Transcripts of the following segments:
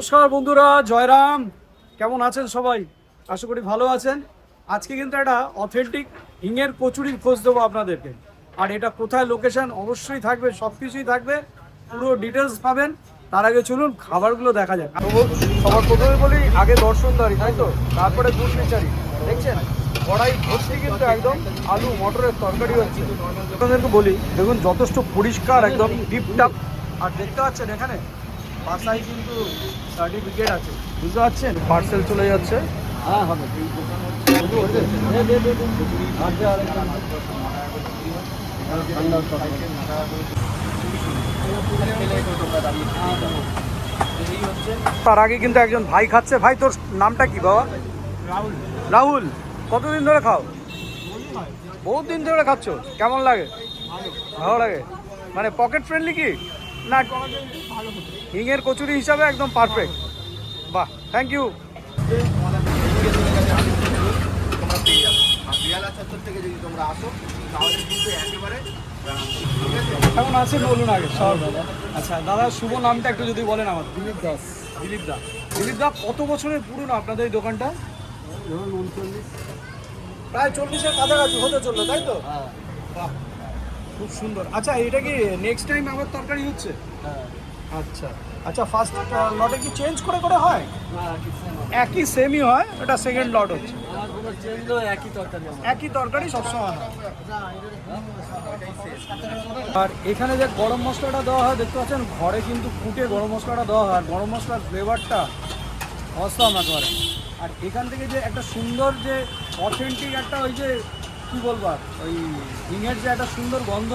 নমস্কার বন্ধুরা, জয়রাম। কেমন আছেন সবাই? আশা করি ভালো আছেন। আজকে কিন্তু একটা অথেন্টিক হিঙের কচুরির খোঁজ দেবো আপনাদেরকে। আর এটা কোথায় লোকেশন অবশ্যই থাকবে, সব কিছুই থাকবে, পুরো ডিটেলস পাবেন। তার আগে চলুন খাবারগুলো দেখা যাক। সবার প্রথমে বলি, আগে দর্শনদারি, তাই তো, তারপরে দুধ বিচারি। দেখছেন কড়াই ভর্তি কিন্তু একদম আলু মটরের তরকারি হচ্ছে। আপনাদেরকে বলি, দেখুন যথেষ্ট পরিষ্কার, একদম টিপটাপ। আর দেখতে পাচ্ছেন এখানে বাসায় কিন্তু সার্টিফিকেট আছে, বুঝতে পারছেন? পার্সেল চলে যাচ্ছে। হ্যাঁ হবে। তার আগে কিন্তু একজন ভাই খাচ্ছে। ভাই, তোর নামটা কি বাবা? রাহুল। রাহুল, কতদিন ধরে খাও? বহুত দিন ধরে খাচ্ছ। কেমন লাগে? ভালো লাগে। মানে পকেট ফ্রেন্ডলি কি না? হিঙের কচুরি হিসাবে একদম পারফেক্ট। বাহ, থ্যাংক ইউ। কেমন আছেন বলুন আগে সব। আচ্ছা দাদা, শুভ নামটা একটু যদি বলেন আমার। দিলীপ দাস। দিলীপ দা। দিলীপ দা, কত বছরের পুরনো আপনাদের এই দোকানটা? প্রায় 40-এর কাছাকাছি হতে চললো, তাই তো? বাহ, খুব সুন্দর। আচ্ছা, এটা কি নেক্সট টাইম আবার তরকারি হচ্ছে? আচ্ছা আচ্ছা, ফার্স্ট লটে কি চেঞ্জ করে করে হয়? একই সেমই হয়, এটা সেকেন্ড লট হচ্ছে। একই তরকারি সবসময় হয়। আর এখানে যে গরম মশলাটা দেওয়া হয় দেখতে পাচ্ছেন, ঘরে কিন্তু ফুটে গরম মশলাটা দেওয়া হয়। আর গরম মশলার ফ্লেভারটা অসাম একেবারে। আর এখান থেকে যে একটা সুন্দর, যে অথেন্টিক একটা, ওই যে কী বলবো, ওই হিঙের যে একটা সুন্দর গন্ধ,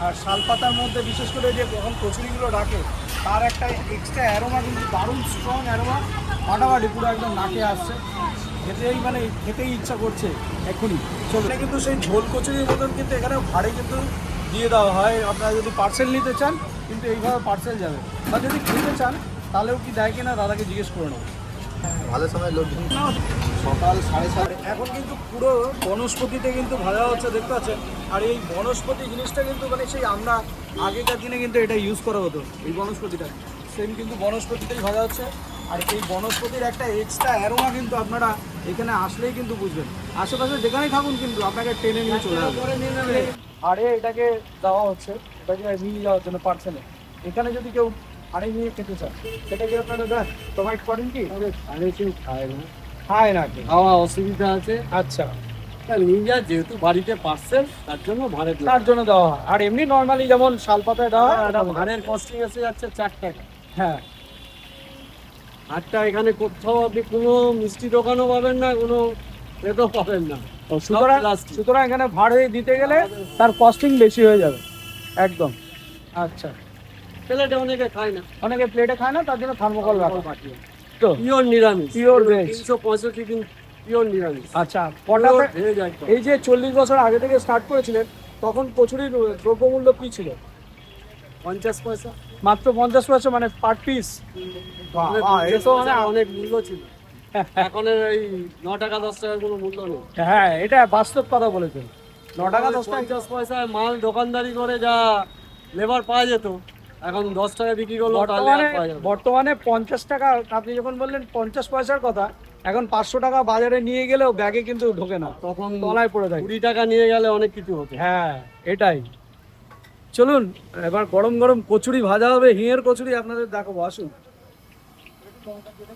আর শালপাতার মধ্যে বিশেষ করে যে যখন কচুরিগুলো রাখে, তার একটা এক্সট্রা অ্যারোমা, কিন্তু দারুণ স্ট্রং অ্যারোমা, ফাটাফাটি পুরো একদম নাকে আসছে। খেতেই ইচ্ছা করছে এখনই। চলুন। কিন্তু সেই ঝোল কচুরির মতন কিন্তু এখানে ভাড়ে কিন্তু দিয়ে দেওয়া হয়। আপনারা যদি পার্সেল নিতে চান কিন্তু এইভাবে পার্সেল যাবে, বা যদি খেতে চান তাহলেও কি দেয় কিনা দাদাকে জিজ্ঞেস করে নেবো। ভালো সময় লোক সকাল 7:30। এখন কিন্তু পুরো বনস্পতিতে কিন্তু ভাজা হচ্ছে, দেখতে পাচ্ছেন। আর এই বনস্পতি জিনিসটা কিন্তু মানে সেই আমরা আগেকার দিনে কিন্তু এটা ইউজ করা হতো, এই বনস্পতিটা সেম কিন্তু বনস্পতিতেই ভাজা হচ্ছে। আর এই বনস্পতির একটা এক্সট্রা অ্যারোমা কিন্তু আপনারা এখানে আসলেই কিন্তু বুঝবেন। আশেপাশে যেখানেই থাকুন কিন্তু আপনাকে টেনে নিয়ে চলে যাবে। আরে এটাকে দেওয়া হচ্ছে, এটাকে নিয়ে যাওয়ার জন্য পার্সেলে। এখানে যদি কেউ আরে নিয়ে খেতে চান, সেটা কি আপনারা দেন, প্রোভাইড করেন কি? আরে কেউ খায় না, খায় নাকি? খাওয়া অসুবিধা আছে। আচ্ছা, নিয়ে যায় যেহেতু বাড়িতে পার্সেল, তার জন্য ভাড়ে তার জন্য দেওয়া হয়। আর এমনি নর্মালি যেমন শালপাতায় দেওয়া হয়, একটা ভাড়ের কস্টিং এসে যাচ্ছে 4 টাকা। হ্যাঁ। আটটা এখানে কোথাও আপনি কোনো মিষ্টি দোকানও পাবেন না, কোনো এটাও পাবেন না। সুতরাং এখানে ভাড়ে দিতে গেলে তার কস্টিং বেশি হয়ে যাবে একদম। আচ্ছা, প্লেটে অনেকে খায় না, অনেকে প্লেটে খায় না, তার জন্য থার্মোকল রাখা। পাঠিয়ে তো পিওর নিরামিষ, পিওর ভেজ। 365 দিন পিওর নিরামিষ। আচ্ছা, ভেজ একদম। এই যে 40 বছর আগে থেকে স্টার্ট করেছিলেন, তখন কচুরির দ্রব্যমূল্য কি ছিল? 50 পয়সা, মাত্র 50 পয়সা, মানে পার পিস। অনেক মূল্য ছিল। এখন এই 9 টাকা 10 টাকার কোনো মূল্য নেই। হ্যাঁ, এটা বাস্তব কথা বলেছেন। 9 টাকা 10 টাকা 50 পয়সায় মাল দোকানদারি করে যা লেবার পাওয়া যেত, এখন 10 টাকা বিক্রি করলো। বর্তমানে 50 টাকা। আপনি যখন বললেন 50 পয়সার কথা, এখন 500 টাকা বাজারে নিয়ে গেলেও ব্যাগে কিন্তু ঢোকে না, তখন তলায় পড়ে থাকে। 20 টাকা নিয়ে গেলে অনেক কিছু হতো। হ্যাঁ, এটাই। চলুন এবার গরম গরম কচুরি ভাজা হবে, হিঙের কচুরি আপনাদের দেখাবো, আসুন।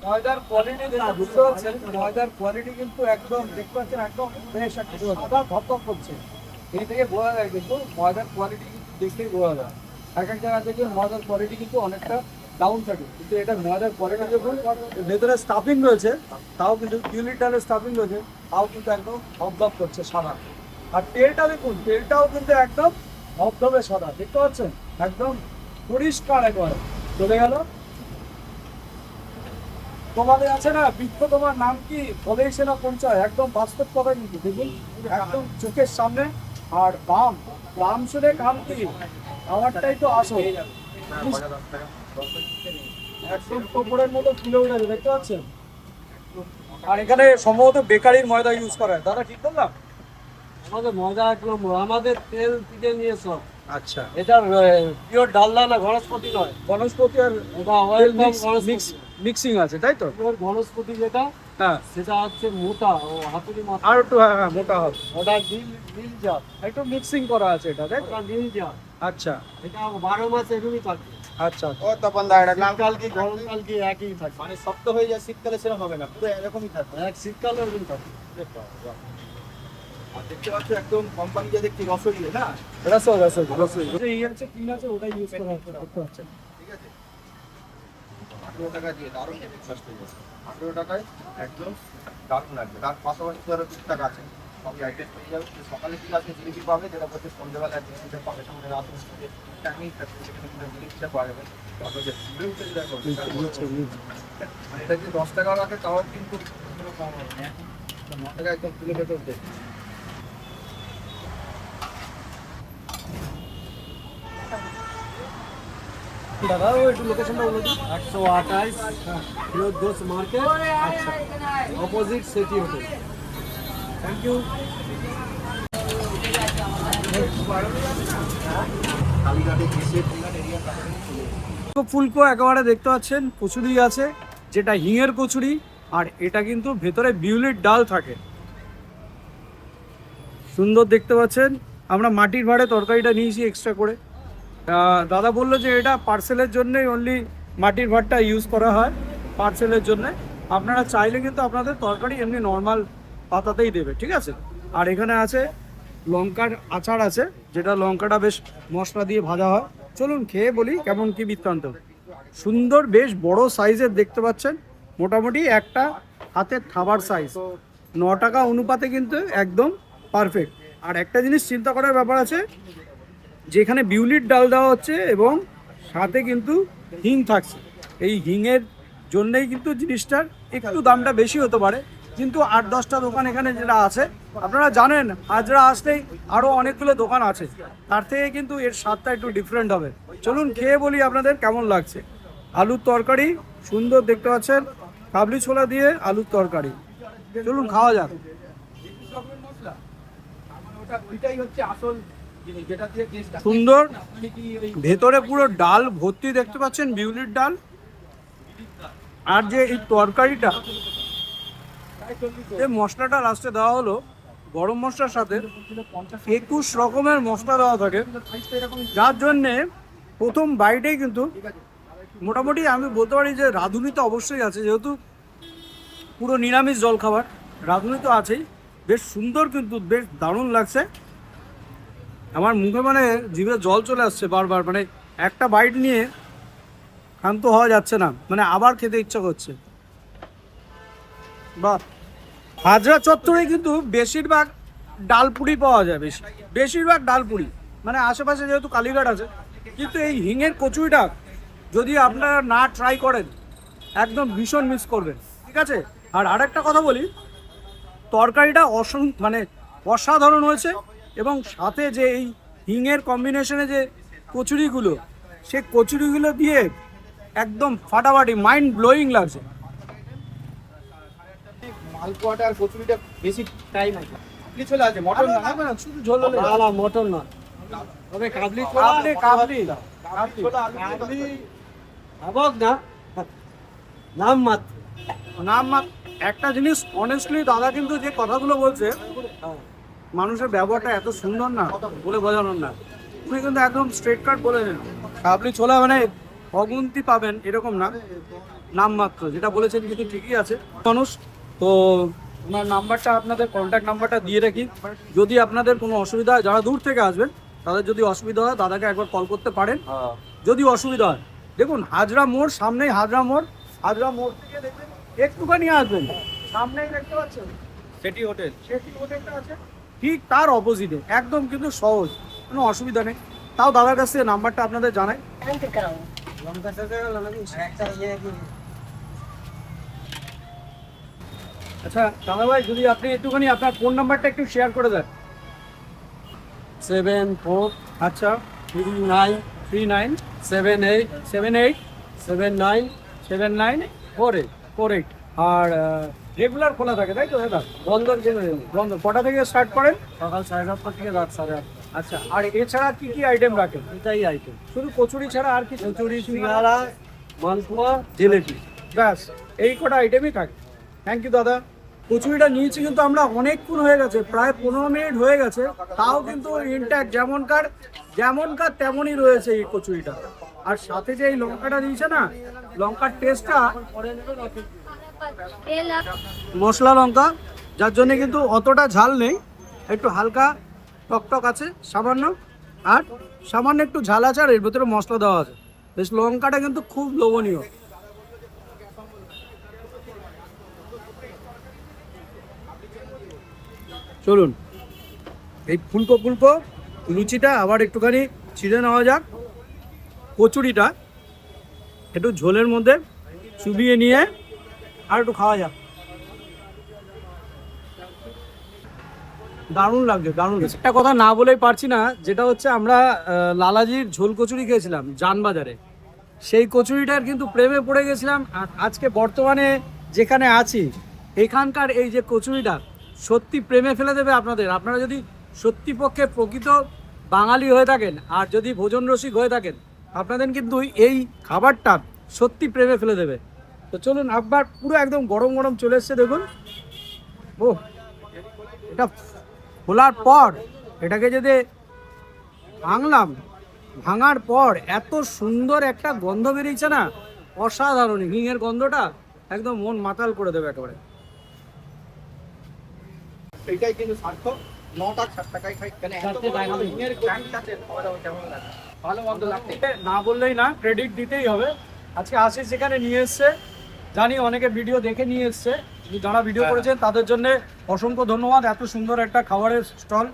ময়দার কোয়ালিটি বুঝতে পারছেন, ময়দার কোয়ালিটি কিন্তু একদম দেখতে পাচ্ছেন, একদম ফ্রেশ, সাদা ধপধপ করছে। এই থেকে বোঝা যায়, কিন্তু ময়দার কোয়ালিটি কিন্তু দেখতেই বোঝা যায়। এক এক জায়গা থেকে ময়দার কোয়ালিটি কিন্তু অনেকটা ডাউন থাকে, কিন্তু এটা ময়দার কোয়ালিটি যখন ভেতরে স্টাফিং রয়েছে, তাও কিন্তু 2 লিটারের স্টাফিং রয়েছে, তাও কিন্তু একদম ধপধপ করছে সাদা। আর তেলটা দেখুন, তেলটাও কিন্তু একদম ধপধপে সাদা, দেখতে পাচ্ছেন, একদম পরিষ্কার একবারে। চলে গেল। তোমাদের আছে না বৃক্ষ, তোমার নাম কি বলেই সে না পঞ্চায়, একদম বাস্তব কথা কিন্তু দেখুন, একদম চোখের সামনে। আর দাম শুনে কাম কি, আমারটাই তো আসো, একদম কোপরের মতো ফুলে উঠেছে, দেখতে পাচ্ছেন। আর এখানে সম্ভবত বেকারির ময়দা ইউজ করা হয়, দাদা ঠিক বললাম? আমাদের ময়দা একদম, আমাদের তেল থেকে নিয়ে সব। আচ্ছা, এটা পিওর ডালদা না, গণস্পতি নয়। বনস্পতি আর এটা অয়েল মিক্স। মিক্সিং আছে তাই তো? ওর বনস্পতি যেটা হ্যাঁ, সেটা হচ্ছে মোটা ও হাতুড়ি মাথা, আর একটু হ্যাঁ মোটা হবে, ওটা নীল জাত, একটু মিক্সিং করা আছে এটা তাই তো? ওটা নীল জাত। আচ্ছা এটা 12 মাস এরকমই থাকে, আচ্ছা ও তপন দা এটা নাম শীতকাল কি গরমকাল কি একই থাকে, মানে শক্ত হয়ে যায়, শীতকালে সেরকম হবে না, পুরো এরকমই থাকবে। এক শীতকালে এরকম থাকে। আর দেখতে পাচ্ছ একদম কোম্পানি যে দেখছি রসই না, রসো রসো রসো এই হচ্ছে পিন আছে, ওটা ইউজ করতে হচ্ছে। ঠিক আছে 18 টাকা দিয়ে দারুণ সস্তা, 18 টাকায় একদম দারুণ লাগবে। তার পাশাপাশি ধরো টুকটাক আছে, সবই আইটেম পেয়ে যাবে। সকালে কি আছে জিলিপি পাবে, যেটা বলছে সন্ধ্যেবেলা জিলিপিটা পাবে, সামনে রাত থেকে টাইমিং থাকবে, সেখানে কিন্তু জিলিপিটা পাওয়া যাবে। তারপর যে জিলিপিটা যেটা করবে, মানে এটা যদি 10 টাকা রাখে তাও কিন্তু কোনো কম হবে না। 9 টাকা একদম তুলে ভেতর দেবে। দাদা ও একটু লোকেশনটা বলে দিন। 128 ফিরোজ ঘোষ মার্কেট, আচ্ছা, opposite city hotel. Thank you. কালীঘাটে এসে পুরান এরিয়া কাছে চলে ফুলকো একেবারে দেখতে পাচ্ছেন, কচুরি আছে যেটা হিঙের কচুরি, আর এটা কিন্তু ভেতরে বিউলির ডাল থাকে, সুন্দর দেখতে পাচ্ছেন। আমরা মাটির ভাঁড়ে তরকারিটা নিয়েছি এক্সট্রা করে। দাদা বললো যে এটা পার্সেলের জন্যই অনলি মাটির ভাঁড়টা ইউজ করা হয়, পার্সেলের জন্য। আপনারা চাইলে কিন্তু আপনাদের তরকারি এমনি নর্মাল পাতাতেই দেবে, ঠিক আছে। আর এখানে আছে লঙ্কার আচার আছে, যেটা লঙ্কাটা বেশ মশলা দিয়ে ভাজা হয়। চলুন খেয়ে বলি কেমন কি বৃত্তান্ত। সুন্দর বেশ বড় সাইজের দেখতে পাচ্ছেন, মোটামুটি একটা হাতের থাবার সাইজ, 9 টাকা অনুপাতে কিন্তু একদম পারফেক্ট। আর একটা জিনিস চিন্তা করার ব্যাপার আছে, যেখানে বিউলির ডাল দেওয়া হচ্ছে এবং সাথে কিন্তু হিং থাকছে, এই হিংয়ের জন্যই কিন্তু জিনিসটার একটু দামটা বেশি হতে পারে। কিন্তু 8-10টা দোকান এখানে যেটা আছে, আপনারা জানেন হাজরা আসলেই আরও অনেকগুলো দোকান আছে, তার থেকে কিন্তু এর স্বাদটা একটু ডিফারেন্ট হবে। চলুন খেয়ে বলি আপনাদের কেমন লাগছে। আলুর তরকারি সুন্দর দেখতে পাচ্ছেন, কাবলি ছোলা দিয়ে আলুর তরকারি, চলুন খাওয়া যাক। ওইটাই হচ্ছে আসল জিনিস, যেটা দিয়ে টেস্টটা সুন্দর ভেতরে পুরো ডাল ভর্তি দেখতে পাচ্ছেন, বিউলির ডাল। আর যে এই তরকারিটা, এই মশলাটা লাস্টে দেওয়া হলো গরম মশলার সাথে 21 রকমের মশলা দেওয়া থাকে, যার জন্যে প্রথম বাইটেই কিন্তু মোটামুটি আমি বলতে পারি যে রাঁধুনি তো অবশ্যই আছে, যেহেতু পুরো নিরামিষ জলখাবার, রাঁধুনি তো আছেই। বেশ সুন্দর, কিন্তু বেশ দারুণ লাগছে আমার মুখে, মানে জিভে জল চলে আসছে বারবার, মানে একটা বাইট নিয়ে ক্ষান্ত হওয়া যাচ্ছে না, মানে আবার খেতে ইচ্ছা করছে। বাহ, হাজরা চত্বরে কিন্তু বেশিরভাগ ডালপুরি পাওয়া যায়, বেশিরভাগ ডালপুরি, মানে আশেপাশে যেহেতু কালীঘাট আছে। কিন্তু এই হিঙের কচুরিটা যদি আপনারা না ট্রাই করেন, একদম ভীষণ মিস করবেন, ঠিক আছে। আর আরেকটা কথা বলি, তরকারিটা মানে অসাধারণ হয়েছে, এবং সাথে যে এই হিঙের কম্বিনেশনে যে কচুরিগুলো, সে কচুরিগুলো দিয়ে একদম ফাটাফাটি, মাইন্ড ব্লোয়িং লাগছে। মালপোয়াটা আর কচুরিটা বেশি টাইম আছে। কি চলে আছে মটন না, শুধু ঝোল হলে না না, মটন না, তবে কাবলি ছোলা, কাবলি ছোলা আলু দিয়ে কাবলি ভাবক না, নাম মাত্র। নাম একটা জিনিস অনেস্টলি দাদা কিন্তু যে কথাগুলো বলছে, মানুষের ব্যবহারটা এত সুন্দর না, বলে বোঝানোর না। উনি কিন্তু একদম স্ট্রেট কাট বলেছেন, কাবলি ছোলা মানে অগুন্তি পাবেন এরকম না, নামমাত্র যেটা বলেছেন কিন্তু ঠিকই আছে মানুষ। তো ওনার নাম্বারটা, আপনাদের কন্ট্যাক্ট নাম্বারটা দিয়ে রাখি, যদি আপনাদের কোনো অসুবিধা হয়, যারা দূর থেকে আসবেন তাদের যদি অসুবিধা হয় দাদাকে একবার কল করতে পারেন। যদি অসুবিধা হয়, দেখুন হাজরা মোড়, সামনেই হাজরা মোড়, হাজরা মোড় থেকে দেখবেন একটুখানি আসবেন, সামনেই দেখতে পাচ্ছেন সেটি হোটেল। সেটি হোটেলটা আছে, ঠিক তার অপোজিটে, একদম কিন্তু সহজ, কোনো অসুবিধা নেই। তাও দাদার কাছ থেকে নাম্বারটা আপনাদের জানাই। আচ্ছা দাদা ভাই, যদি আপনি একটুখানি আপনার ফোন নাম্বারটা একটু শেয়ার করে দেন। 74 আচ্ছা, 39 39 78 78 79 79 আর রেগুলার খোলা থাকে তাই তো দাদা? বন্ধ বন্ধ কটা থেকে স্টার্ট করেন? সকাল 7:30 থেকে রাত 8:30। আচ্ছা, আর এছাড়া কি কি আইটেম রাখেন? এটাই আইটেম, শুধু কচুরি ছাড়া আর কিছু? কচুরি, সিঙ্গাড়া, মালপোয়া, জিলেপি। ব্যাস এই কটা আইটেমই থাকে। থ্যাংক ইউ দাদা। কচুরিটা নিয়েছি কিন্তু আমরা অনেকক্ষণ হয়ে গেছে, প্রায় 15 মিনিট হয়ে গেছে, তাও কিন্তু ইনট্যাক্ট যেমনকার তেমনই রয়েছে এই কচুরিটা। আর সাথে যে এই লঙ্কাটা দিয়েছে না, লঙ্কার টেস্টটা মশলা লঙ্কা, যার জন্য কিন্তু অতটা ঝাল নেই, একটু হালকা টকটক আছে সামান্য, আর সামান্য একটু ঝাল আছে, আর এর ভেতরে মশলা দেওয়া আছে। বেশ লঙ্কাটা কিন্তু খুব লোভনীয়। চলুন এই ফুলকো ফুলকো লুচিটা আবার একটুখানি ছিঁড়ে নেওয়া যাক। কচুরিটা একটু ঝোলের মধ্যে চুবিয়ে নিয়ে আর একটু খাওয়া যাক। দারুণ লাগছে, দারুণ। একটা কথা না বলেই পারছি না, যেটা হচ্ছে আমরা লালাজির ঝোল কচুরি খেয়েছিলাম জানবাজারে, সেই কচুরিটার কিন্তু প্রেমে পড়ে গেছিলাম। আর আজকে বর্তমানে যেখানে আছি এখানকার এই যে কচুরিটা সত্যি প্রেমে ফেলে দেবে আপনাদের। আপনারা যদি সত্যি পক্ষে প্রকৃত বাঙালি হয়ে থাকেন আর যদি ভোজন রসিক হয়ে থাকেন, আপনাদের কিন্তু এই খাবারটা সত্যি প্রেমে ফেলে দেবে। তো চলুন, একবার পুরো একদম গরম গরম চলে এসছে, দেখুন। ও, এটা খোলার পর এটাকে যদি ভাঙার পর এত সুন্দর একটা গন্ধ বেরিয়েছে না, অসাধারণ। হিঙের গন্ধটা একদম মন মাতাল করে দেবে একেবারে। এইটাই কিন্তু সার্থক। 9 টাকা 7 টাকায় খাই কেন এত হিঙের গ্যাংটাতে খাওয়া দাওয়া কেমন লাগে, ভালো মন্দ লাগছে না বললেই না, ক্রেডিট দিতেই হবে। আজকে আশিস যেখানে নিয়ে এসছে, জানি অনেকে ভিডিও দেখে নিয়ে এসছে, যারা ভিডিও করেছেন তাদের জন্য অসংখ্য ধন্যবাদ। এত সুন্দর একটা খাবারের স্টল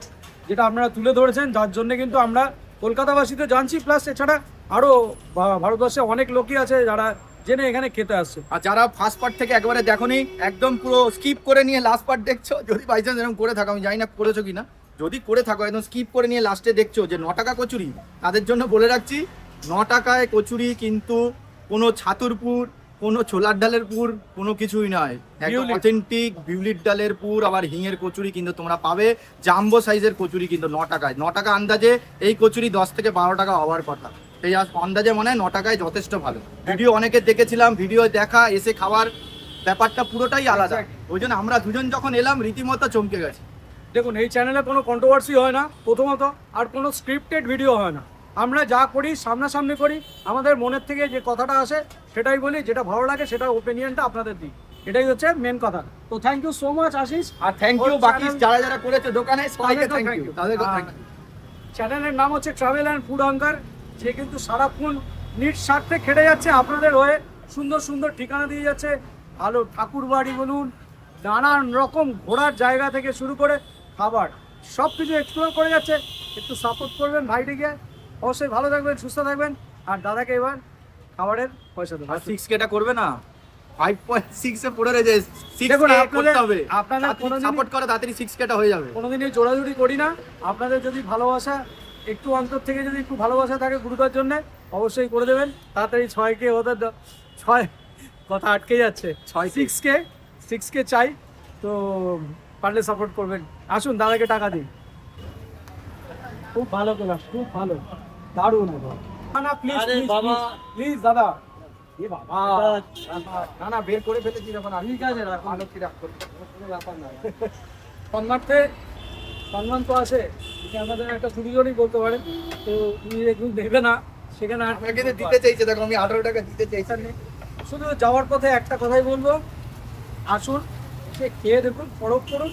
যেটা আপনারা তুলে ধরেছেন, যার জন্য কিন্তু আমরা কলকাতাবাসীতে জানছি, প্লাস এছাড়া আরও ভারতবর্ষে অনেক লোকই আছে যারা জেনে এখানে খেতে আসছে। আর যারা ফার্স্ট পার্ট থেকে একবারে দেখোনি, একদম পুরো স্কিপ করে নিয়ে লাস্ট পার্ট দেখছো, যদি বাই চান্স এরকম করে থাকো, আমি জানি না করেছো কিনা, যদি করে থাকো একদম স্কিপ করে নিয়ে লাস্টে দেখছো যে 9 টাকা কচুরি, তাদের জন্য বলে রাখছি 9 টাকায় কচুরি কিন্তু কোনো ছাতুরপুর, কোনো ছোলার ডালের পুর, কোনো কিছুই নয়, একদম অথেন্টিক বিউলির ডালের পুর। আবার হিঙের কচুরি কিন্তু তোমরা পাবে, জাম্বো সাইজের কচুরি কিন্তু 9 টাকায়। 9 টাকা আন্দাজে এই কচুরি 10 থেকে 12 টাকা হওয়ার কথা, এই আন্দাজে মনে হয় 9 টাকায় যথেষ্ট ভালো। ভিডিও অনেকে দেখেছিলাম, ভিডিও দেখা এসে খাওয়ার ব্যাপারটা পুরোটাই আলাদা। ওই জন্য আমরা দুজন যখন এলাম রীতিমতো চমকে গেছি। দেখুন, এই চ্যানেলে কোনো কন্ট্রোভার্সি হয় না প্রথমত, আর কোনো স্ক্রিপ্টেড ভিডিও হয় না। আমরা যা করি সামনাসামনি করি, আমাদের মনের থেকে যে কথাটা আসে সেটাই বলি, যেটা ভালো লাগে সেটা ওপিনিয়নটা আপনাদের দিই, এটাই হচ্ছে মেন কথা। তো thank you so much Ashis, আর থ্যাংক ইউ বাকি যারা যারা করেছে দোকানে, সবাইকে থ্যাংক ইউ। চ্যানেলের নাম হচ্ছে ট্রাভেল অ্যান্ড ফুড হাঙ্গার, যে কিন্তু সারাক্ষণ নিঃস্বার্থে খেটে যাচ্ছে আপনাদের হয়ে, সুন্দর সুন্দর ঠিকানা দিয়ে যাচ্ছে, ভালো ঠাকুর বাড়ি বলুন, নানান রকম ঘোরার জায়গা থেকে শুরু করে খাবার সব কিছু এক্সপ্লোর করে যাচ্ছে। একটু সাপোর্ট করবেন ভাইটিকে, অবশ্যই ভালো থাকবেন, সুস্থ থাকবেন। আর দাদাকে এবার খাবারের পয়সা দেবেন। আর 6K টা করবে না, 5.6 এ পড়ে রয়েছে, 6K করতে হবে। আপনাদের সাপোর্ট করে তাড়াতাড়ি 6K টা হয়ে যাবে। কোনোদিনই জোড়াজুড়ি করি না, আপনাদের যদি ভালোবাসা একটু অন্তর থেকে যদি একটু ভালোবাসা থাকে গুরুদার জন্য, অবশ্যই করে দেবেন তাড়াতাড়ি। 6K হতে 6 কথা আটকে যাচ্ছে, 6K চাই, তো পারলে সাপোর্ট করবেন। আসুন দাদাকে টাকা দিন। খুব ভালো ক্লাস, খুব ভালো, দারুণ। না প্লিজ প্লিজ দাদা, এ বাবা, না বের করে ফেলেছি যখন আমি। ঠিক আছে, রাখুন। আলো কি রাখ করতে কোনো ব্যাপার না। সম্মানতে সম্মান তো আছে, এটা আমাদের একটা সুবিধারই বলতে পারেন। তো তুমি একটু দেবে না সেখানে, আর আমাকে তো দিতে চাইছে, দেখো আমি 18 টাকা দিতে চাইছি। শুধু যাওয়ার পথে একটা কথাই বলবো, আসুন সে খেয়ে দেখুন, পরখ করুন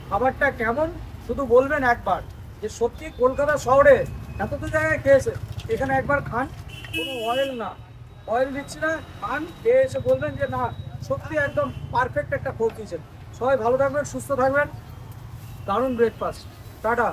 খাবারটা কেমন, শুধু বলবেন একবার যে সত্যি কলকাতা শহরে এত তো জায়গায় খেয়েছে, এখানে একবার খান। কোনো অয়েল না, অয়েল দিচ্ছি না, খান, খেয়ে এসে বলবেন যে না সত্যি একদম পারফেক্ট একটা খোঁজ দিয়েছেন। সবাই ভালো থাকবেন, সুস্থ থাকবেন, দারুণ ব্রেকফাস্ট, টাটা।